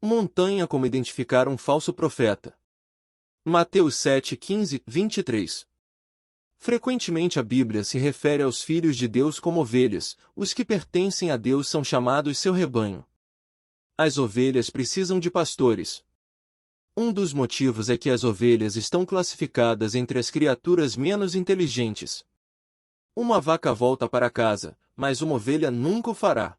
Montanha como identificar um falso profeta. Mateus 7, 15, 23. Frequentemente a Bíblia se refere aos filhos de Deus como ovelhas, os que pertencem a Deus são chamados seu rebanho. As ovelhas precisam de pastores. Um dos motivos é que as ovelhas estão classificadas entre as criaturas menos inteligentes. Uma vaca volta para casa, mas uma ovelha nunca o fará.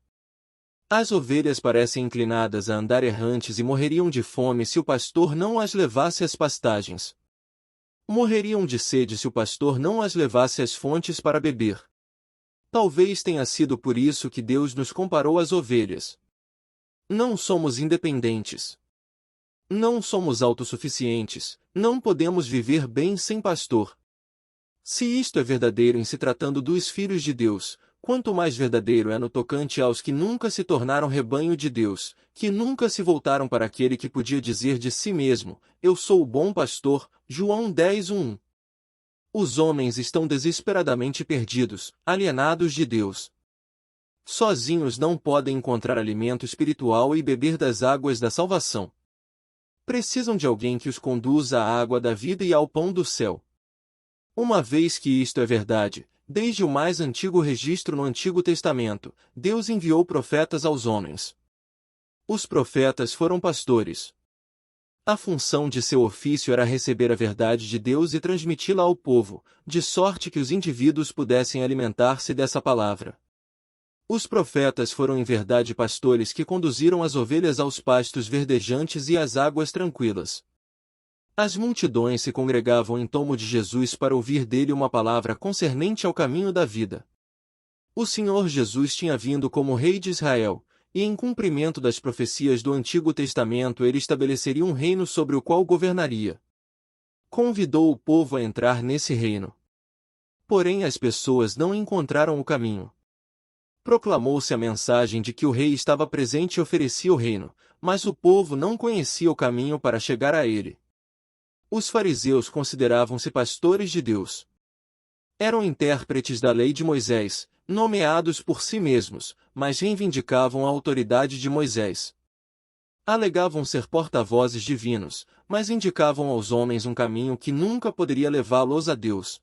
As ovelhas parecem inclinadas a andar errantes e morreriam de fome se o pastor não as levasse às pastagens. Morreriam de sede se o pastor não as levasse às fontes para beber. Talvez tenha sido por isso que Deus nos comparou às ovelhas. Não somos independentes. Não somos autossuficientes, não podemos viver bem sem pastor. Se isto é verdadeiro em se tratando dos filhos de Deus, quanto mais verdadeiro é no tocante aos que nunca se tornaram rebanho de Deus, que nunca se voltaram para aquele que podia dizer de si mesmo, eu sou o bom pastor, João 10:1. Os homens estão desesperadamente perdidos, alienados de Deus. Sozinhos não podem encontrar alimento espiritual e beber das águas da salvação. Precisam de alguém que os conduza à água da vida e ao pão do céu. Uma vez que isto é verdade, desde o mais antigo registro no Antigo Testamento, Deus enviou profetas aos homens. Os profetas foram pastores. A função de seu ofício era receber a verdade de Deus e transmiti-la ao povo, de sorte que os indivíduos pudessem alimentar-se dessa palavra. Os profetas foram em verdade pastores que conduziram as ovelhas aos pastos verdejantes e às águas tranquilas. As multidões se congregavam em torno de Jesus para ouvir dele uma palavra concernente ao caminho da vida. O Senhor Jesus tinha vindo como Rei de Israel, e em cumprimento das profecias do Antigo Testamento ele estabeleceria um reino sobre o qual governaria. Convidou o povo a entrar nesse reino. Porém as pessoas não encontraram o caminho. Proclamou-se a mensagem de que o rei estava presente e oferecia o reino, mas o povo não conhecia o caminho para chegar a ele. Os fariseus consideravam-se pastores de Deus. Eram intérpretes da lei de Moisés, nomeados por si mesmos, mas reivindicavam a autoridade de Moisés. Alegavam ser porta-vozes divinos, mas indicavam aos homens um caminho que nunca poderia levá-los a Deus.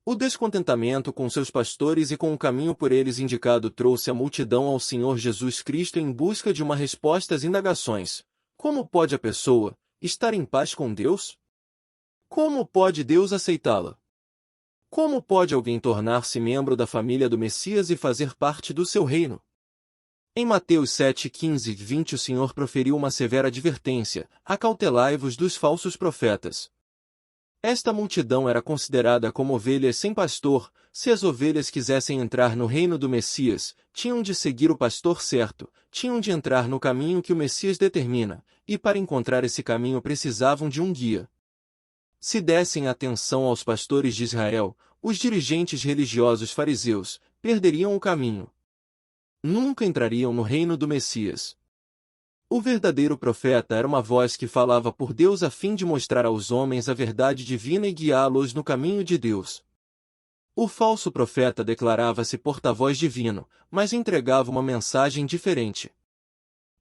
O descontentamento com seus pastores e com o caminho por eles indicado trouxe a multidão ao Senhor Jesus Cristo em busca de uma resposta às indagações. Como pode a pessoa estar em paz com Deus? Como pode Deus aceitá-la? Como pode alguém tornar-se membro da família do Messias e fazer parte do seu reino? Em Mateus 7, 15 e 20 o Senhor proferiu uma severa advertência: acautelai-vos dos falsos profetas. Esta multidão era considerada como ovelhas sem pastor. Se as ovelhas quisessem entrar no reino do Messias, tinham de seguir o pastor certo, tinham de entrar no caminho que o Messias determina, e para encontrar esse caminho precisavam de um guia. Se dessem atenção aos pastores de Israel, os dirigentes religiosos fariseus perderiam o caminho. Nunca entrariam no reino do Messias. O verdadeiro profeta era uma voz que falava por Deus a fim de mostrar aos homens a verdade divina e guiá-los no caminho de Deus. O falso profeta declarava-se porta-voz divino, mas entregava uma mensagem diferente.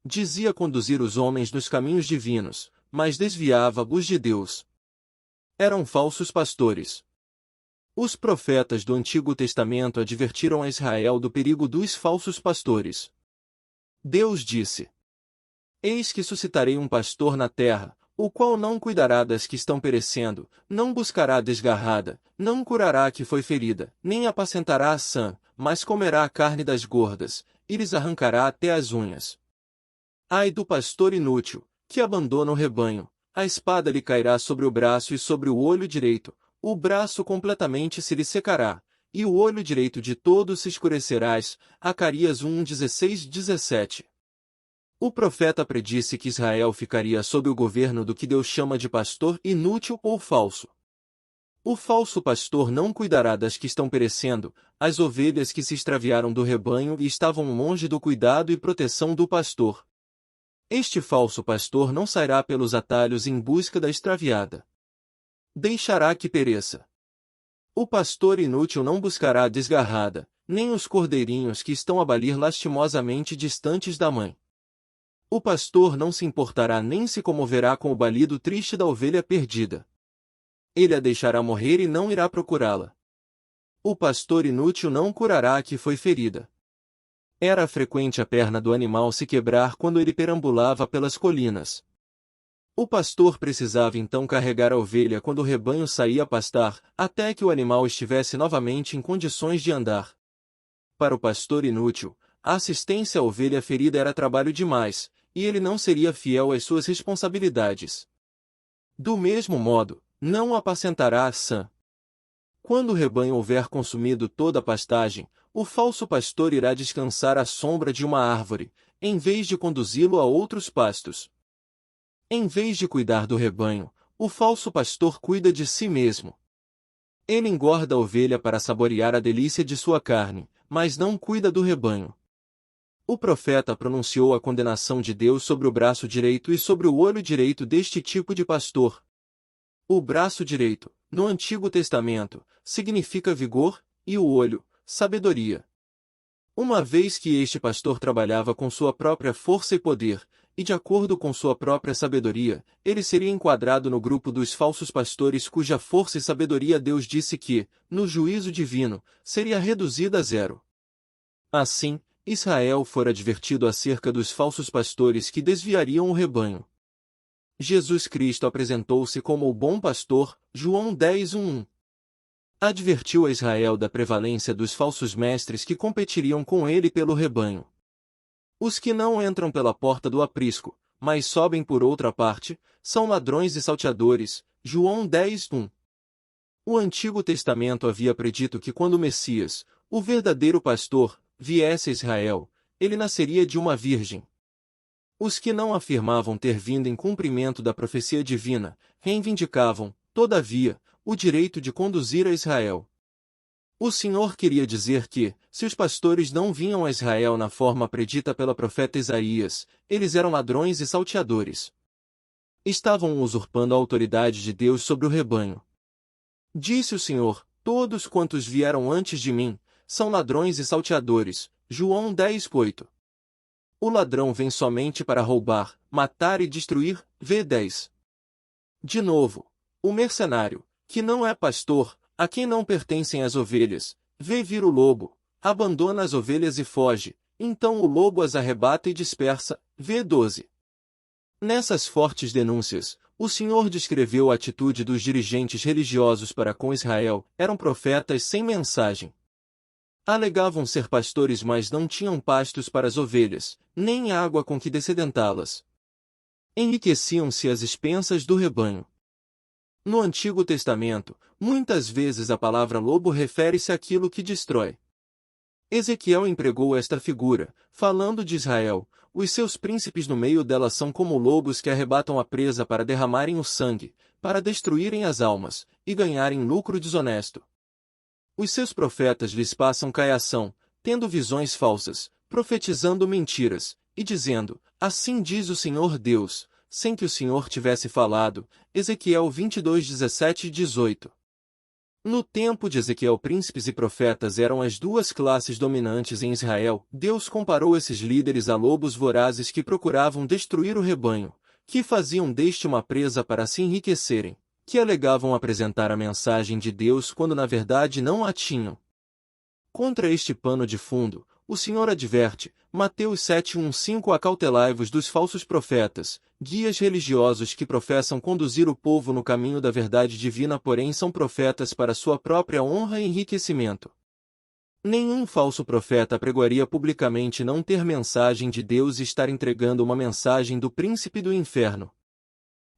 Dizia conduzir os homens nos caminhos divinos, mas desviava-os de Deus. Eram falsos pastores. Os profetas do Antigo Testamento advertiram a Israel do perigo dos falsos pastores. Deus disse: Eis que suscitarei um pastor na terra, o qual não cuidará das que estão perecendo, não buscará a desgarrada, não curará a que foi ferida, nem apacentará a sã, mas comerá a carne das gordas, e lhes arrancará até as unhas. Ai do pastor inútil, que abandona o rebanho, a espada lhe cairá sobre o braço e sobre o olho direito, o braço completamente se lhe secará, e o olho direito de todo se escurecerás. Acarias 1, 16, 17. O profeta predisse que Israel ficaria sob o governo do que Deus chama de pastor inútil ou falso. O falso pastor não cuidará das que estão perecendo, as ovelhas que se extraviaram do rebanho e estavam longe do cuidado e proteção do pastor. Este falso pastor não sairá pelos atalhos em busca da extraviada. Deixará que pereça. O pastor inútil não buscará a desgarrada, nem os cordeirinhos que estão a balir lastimosamente distantes da mãe. O pastor não se importará nem se comoverá com o balido triste da ovelha perdida. Ele a deixará morrer e não irá procurá-la. O pastor inútil não curará a que foi ferida. Era frequente a perna do animal se quebrar quando ele perambulava pelas colinas. O pastor precisava então carregar a ovelha quando o rebanho saía a pastar, até que o animal estivesse novamente em condições de andar. Para o pastor inútil, a assistência à ovelha ferida era trabalho demais, e ele não seria fiel às suas responsabilidades. Do mesmo modo, não apacentará a sã. Quando o rebanho houver consumido toda a pastagem, o falso pastor irá descansar à sombra de uma árvore, em vez de conduzi-lo a outros pastos. Em vez de cuidar do rebanho, o falso pastor cuida de si mesmo. Ele engorda a ovelha para saborear a delícia de sua carne, mas não cuida do rebanho. O profeta pronunciou a condenação de Deus sobre o braço direito e sobre o olho direito deste tipo de pastor. O braço direito, no Antigo Testamento, significa vigor, e o olho, sabedoria. Uma vez que este pastor trabalhava com sua própria força e poder, e de acordo com sua própria sabedoria, ele seria enquadrado no grupo dos falsos pastores cuja força e sabedoria Deus disse que, no juízo divino, seria reduzida a zero. Assim, Israel fora advertido acerca dos falsos pastores que desviariam o rebanho. Jesus Cristo apresentou-se como o bom pastor, João 10:1. Advertiu a Israel da prevalência dos falsos mestres que competiriam com ele pelo rebanho. Os que não entram pela porta do aprisco, mas sobem por outra parte, são ladrões e salteadores, João 10:1. O Antigo Testamento havia predito que quando o Messias, o verdadeiro pastor, viesse a Israel, ele nasceria de uma virgem. Os que não afirmavam ter vindo em cumprimento da profecia divina, reivindicavam, todavia, o direito de conduzir a Israel. O Senhor queria dizer que, se os pastores não vinham a Israel na forma predita pela profeta Isaías, eles eram ladrões e salteadores. Estavam usurpando a autoridade de Deus sobre o rebanho. Disse o Senhor: todos quantos vieram antes de mim, são ladrões e salteadores. João 10:8. O ladrão vem somente para roubar, matar e destruir. V 10. De novo, o mercenário, que não é pastor, a quem não pertencem as ovelhas, vê vir o lobo, abandona as ovelhas e foge, então o lobo as arrebata e dispersa. V 12. Nessas fortes denúncias, o Senhor descreveu a atitude dos dirigentes religiosos para com Israel. Eram profetas sem mensagem. Alegavam ser pastores, mas não tinham pastos para as ovelhas, nem água com que dessedentá-las. Enriqueciam-se às expensas do rebanho. No Antigo Testamento, muitas vezes a palavra lobo refere-se àquilo que destrói. Ezequiel empregou esta figura, falando de Israel: os seus príncipes no meio dela são como lobos que arrebatam a presa para derramarem o sangue, para destruírem as almas, e ganharem lucro desonesto. Os seus profetas lhes passam caiação, tendo visões falsas, profetizando mentiras, e dizendo: assim diz o Senhor Deus, sem que o Senhor tivesse falado. Ezequiel 22:17 e 18. No tempo de Ezequiel, príncipes e profetas eram as duas classes dominantes em Israel. Deus comparou esses líderes a lobos vorazes que procuravam destruir o rebanho, que faziam deste uma presa para se enriquecerem, que alegavam apresentar a mensagem de Deus quando na verdade não a tinham. Contra este pano de fundo, o Senhor adverte, Mateus 7:1-5: acautelai-vos dos falsos profetas, guias religiosos que professam conduzir o povo no caminho da verdade divina, porém são profetas para sua própria honra e enriquecimento. Nenhum falso profeta pregoaria publicamente não ter mensagem de Deus e estar entregando uma mensagem do príncipe do inferno.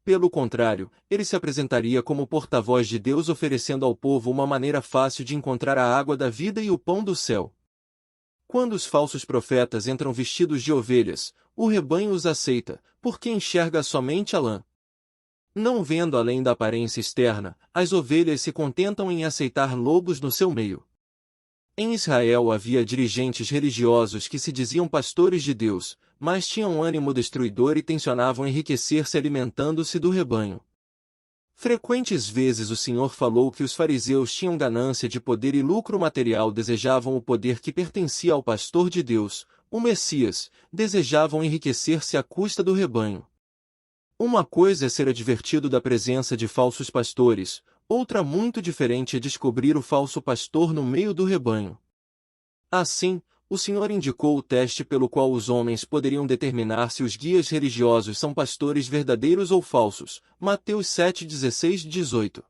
Pelo contrário, ele se apresentaria como porta-voz de Deus, oferecendo ao povo uma maneira fácil de encontrar a água da vida e o pão do céu. Quando os falsos profetas entram vestidos de ovelhas, o rebanho os aceita, porque enxerga somente a lã. Não vendo além da aparência externa, as ovelhas se contentam em aceitar lobos no seu meio. Em Israel havia dirigentes religiosos que se diziam pastores de Deus, mas tinham ânimo destruidor e tensionavam enriquecer-se alimentando-se do rebanho. Frequentes vezes o Senhor falou que os fariseus tinham ganância de poder e lucro material, desejavam o poder que pertencia ao pastor de Deus, o Messias, desejavam enriquecer-se à custa do rebanho. Uma coisa é ser advertido da presença de falsos pastores, outra muito diferente é descobrir o falso pastor no meio do rebanho. Assim, o Senhor indicou o teste pelo qual os homens poderiam determinar se os guias religiosos são pastores verdadeiros ou falsos. Mateus 7, 16 e 18.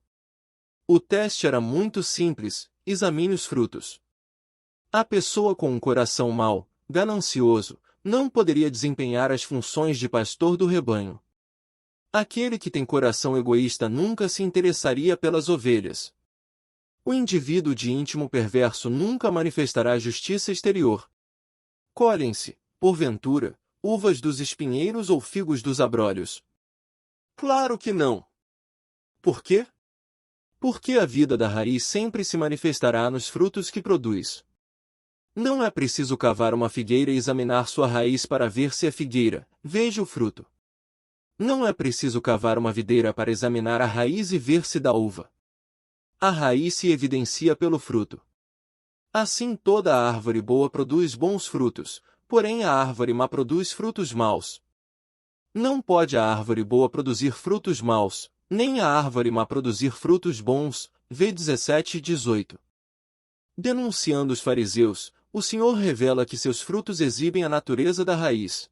O teste era muito simples: examine os frutos. A pessoa com um coração mau, ganancioso, não poderia desempenhar as funções de pastor do rebanho. Aquele que tem coração egoísta nunca se interessaria pelas ovelhas. O indivíduo de íntimo perverso nunca manifestará justiça exterior. Colhem-se, porventura, uvas dos espinheiros ou figos dos abrolhos? Claro que não. Por quê? Porque a vida da raiz sempre se manifestará nos frutos que produz. Não é preciso cavar uma figueira e examinar sua raiz para ver se é figueira, veja o fruto. Não é preciso cavar uma videira para examinar a raiz e ver se dá uva. A raiz se evidencia pelo fruto. Assim toda a árvore boa produz bons frutos, porém a árvore má produz frutos maus. Não pode a árvore boa produzir frutos maus, nem a árvore má produzir frutos bons. V 17 e 18. Denunciando os fariseus, o Senhor revela que seus frutos exibem a natureza da raiz.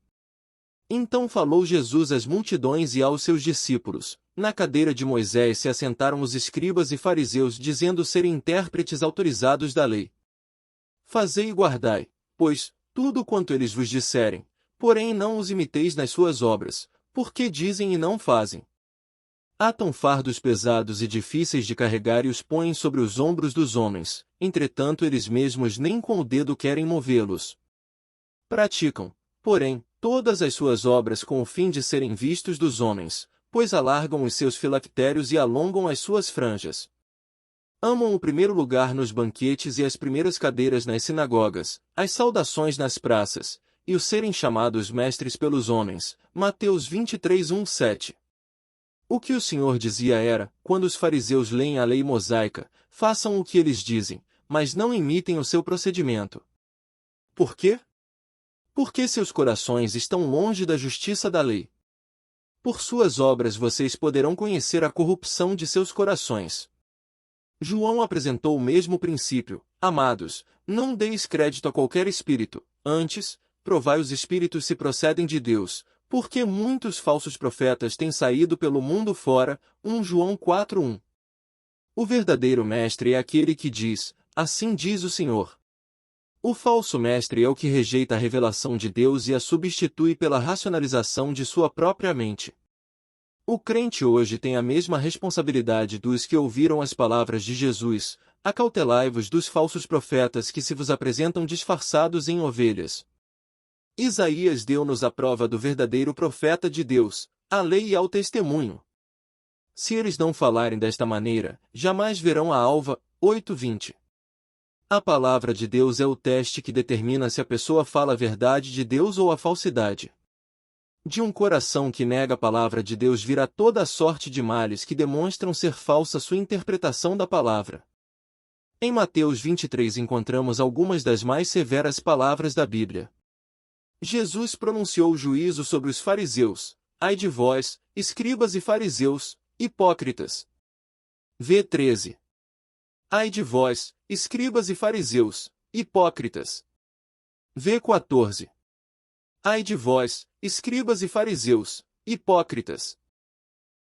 Então falou Jesus às multidões e aos seus discípulos. Na cadeira de Moisés se assentaram os escribas e fariseus, dizendo serem intérpretes autorizados da lei. Fazei e guardai, pois, tudo quanto eles vos disserem, porém não os imiteis nas suas obras, porque dizem e não fazem. Atam fardos pesados e difíceis de carregar e os põem sobre os ombros dos homens, entretanto eles mesmos nem com o dedo querem movê-los. Praticam, porém, todas as suas obras com o fim de serem vistos dos homens, pois alargam os seus filactérios e alongam as suas franjas. Amam o primeiro lugar nos banquetes e as primeiras cadeiras nas sinagogas, as saudações nas praças, e o serem chamados mestres pelos homens. Mateus 23, 1, 7. O que o Senhor dizia era, quando os fariseus leem a lei mosaica, façam o que eles dizem, mas não imitem o seu procedimento. Por quê? Porque seus corações estão longe da justiça da lei. Por suas obras vocês poderão conhecer a corrupção de seus corações. João apresentou o mesmo princípio: amados, não deis crédito a qualquer espírito, antes, provai os espíritos se procedem de Deus, porque muitos falsos profetas têm saído pelo mundo fora. 1 João 4:1. O verdadeiro mestre é aquele que diz, assim diz o Senhor. O falso mestre é o que rejeita a revelação de Deus e a substitui pela racionalização de sua própria mente. O crente hoje tem a mesma responsabilidade dos que ouviram as palavras de Jesus: acautelai-vos dos falsos profetas que se vos apresentam disfarçados em ovelhas. Isaías deu-nos a prova do verdadeiro profeta de Deus, a lei e ao testemunho. Se eles não falarem desta maneira, jamais verão a alva. 8:20. A palavra de Deus é o teste que determina se a pessoa fala a verdade de Deus ou a falsidade. De um coração que nega a palavra de Deus virá toda a sorte de males que demonstram ser falsa sua interpretação da palavra. Em Mateus 23 encontramos algumas das mais severas palavras da Bíblia. Jesus pronunciou o juízo sobre os fariseus: ai de vós, escribas e fariseus, hipócritas. V 13. Ai de vós, escribas e fariseus, hipócritas. V 14. Ai de vós, escribas e fariseus, hipócritas.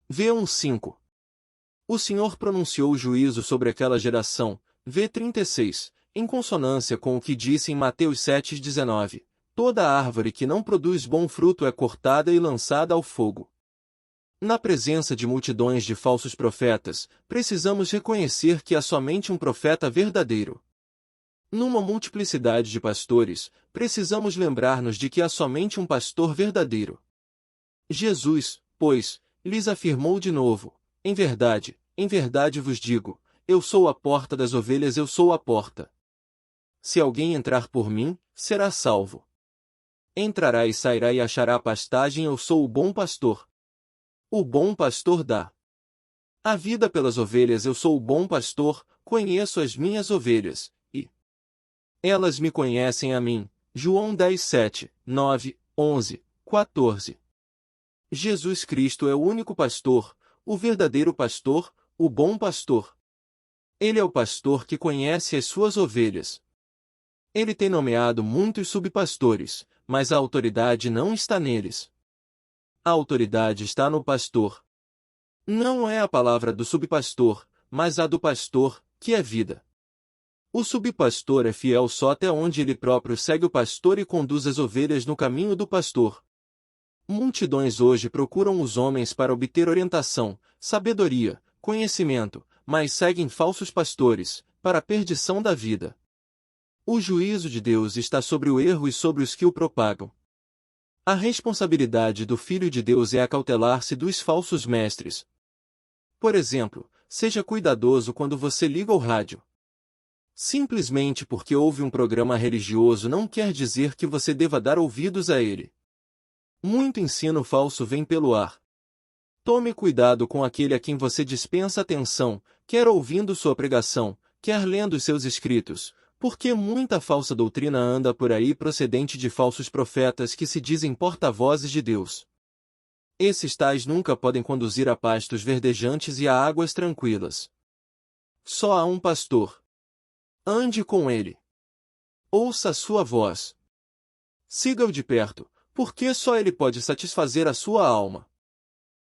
V 1:5. O Senhor pronunciou o juízo sobre aquela geração. V 36. Em consonância com o que disse em Mateus 7:19. Toda árvore que não produz bom fruto é cortada e lançada ao fogo. Na presença de multidões de falsos profetas, precisamos reconhecer que há somente um profeta verdadeiro. Numa multiplicidade de pastores, precisamos lembrar-nos de que há somente um pastor verdadeiro. Jesus, pois, lhes afirmou de novo: em verdade vos digo, eu sou a porta das ovelhas, eu sou a porta. Se alguém entrar por mim, será salvo. Entrará e sairá e achará pastagem, eu sou o bom pastor. O bom pastor dá a vida pelas ovelhas, eu sou o bom pastor, conheço as minhas ovelhas, e elas me conhecem a mim, João 10, 7, 9, 11, 14. Jesus Cristo é o único pastor, o verdadeiro pastor, o bom pastor. Ele é o pastor que conhece as suas ovelhas. Ele tem nomeado muitos subpastores, mas a autoridade não está neles. A autoridade está no pastor. Não é a palavra do subpastor, mas a do pastor, que é vida. O subpastor é fiel só até onde ele próprio segue o pastor e conduz as ovelhas no caminho do pastor. Multidões hoje procuram os homens para obter orientação, sabedoria, conhecimento, mas seguem falsos pastores, para a perdição da vida. O juízo de Deus está sobre o erro e sobre os que o propagam. A responsabilidade do Filho de Deus é acautelar-se dos falsos mestres. Por exemplo, seja cuidadoso quando você liga o rádio. Simplesmente porque ouve um programa religioso não quer dizer que você deva dar ouvidos a ele. Muito ensino falso vem pelo ar. Tome cuidado com aquele a quem você dispensa atenção, quer ouvindo sua pregação, quer lendo seus escritos, porque muita falsa doutrina anda por aí procedente de falsos profetas que se dizem porta-vozes de Deus. Esses tais nunca podem conduzir a pastos verdejantes e a águas tranquilas. Só há um pastor. Ande com ele. Ouça a sua voz. Siga-o de perto, porque só ele pode satisfazer a sua alma.